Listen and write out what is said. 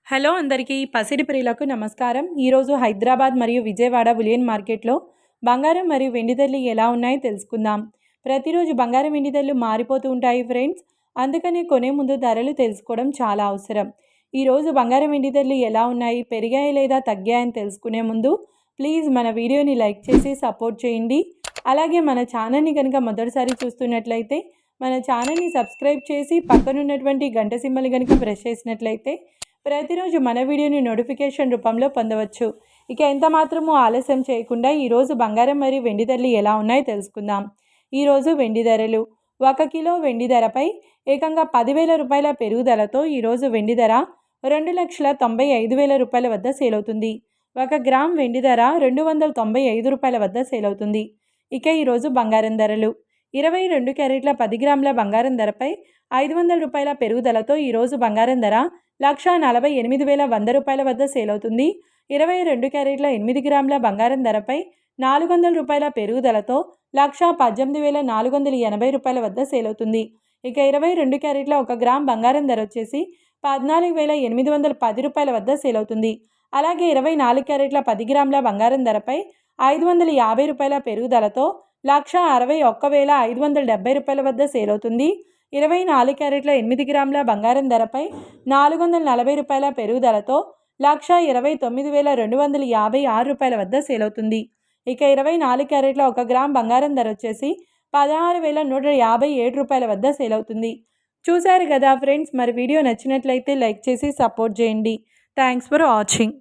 Hello అందరికీ పసిడి ప్రియులకు నమస్కారం. ఈరోజు హైదరాబాద్ మరియు విజయవాడ బులియన్ మార్కెట్లో బంగారం మరియు వెండి ధరలు ఎలా ఉన్నాయో తెలుసుకుందాం. ప్రతిరోజు బంగారం వెండి ధరలు మారిపోతూ ఉంటాయి ఫ్రెండ్స్. అందుకనే కొనే ముందు ధరలు తెలుసుకోవడం చాలా అవసరం. ఈరోజు బంగారం వెండి ధరలు ఎలా ఉన్నాయి, పెరిగాయి లేదా తగ్గాయని తెలుసుకునే ముందు ప్లీజ్ మన వీడియోని లైక్ చేసి సపోర్ట్ చేయండి. అలాగే మన ఛానల్ని కనుక మొదటిసారి చూస్తున్నట్లయితే మన ఛానల్ని సబ్స్క్రైబ్ చేసి పక్కనున్నటువంటి గంట సింబల్ కనుక ప్రెస్ చేసినట్లయితే ప్రతిరోజు మన వీడియోని నోటిఫికేషన్ రూపంలో పొందవచ్చు. ఇక ఎంత మాత్రమూ ఆలస్యం చేయకుండా ఈరోజు బంగారం మరియు వెండి ధరలు ఎలా ఉన్నాయో తెలుసుకుందాం. ఈరోజు వెండి ధరలు 1 కిలో వెండి ధరపై ఏకంగా 10,000 రూపాయల పెరుగుదలతో ఈరోజు వెండి ధర 2,95,000 రూపాయల వద్ద సేల్ అవుతుంది. 1 గ్రామ్ వెండి ధర 295 రూపాయల వద్ద సేల్ అవుతుంది. ఇక ఈరోజు బంగారం ధరలు 22 క్యారెట్ల 10 గ్రాముల బంగారం ధరపై 500 రూపాయల పెరుగుదలతో ఈరోజు బంగారం ధర 1,48,100 రూపాయల వద్ద సేల్ అవుతుంది. 22 క్యారెట్ల 8 గ్రాముల బంగారం ధరపై 400 రూపాయల పెరుగుదలతో 1,18,480 రూపాయల వద్ద సేల్ అవుతుంది. ఇక 22 క్యారెట్ల 1 గ్రామ్ బంగారం ధర వచ్చేసి 14,810 రూపాయల వద్ద సేల్ అవుతుంది. అలాగే 24 క్యారెట్ల 10 గ్రాముల బంగారం ధరపై 550 రూపాయల పెరుగుదలతో 1,61,570 రూపాయల వద్ద సేల్ అవుతుంది. 24 క్యారెట్ల 8 గ్రాముల బంగారం ధరపై 440 రూపాయల పెరుగుదలతో 1,29,256 రూపాయల వద్ద సేల్ అవుతుంది. ఇక 24 క్యారెట్ల 1 గ్రామ్ బంగారం ధర వచ్చేసి 16,157 రూపాయల వద్ద సేల్ అవుతుంది. చూశారు కదా ఫ్రెండ్స్, మరి వీడియో నచ్చినట్లయితే లైక్ చేసి సపోర్ట్ చేయండి. Thanks for watching.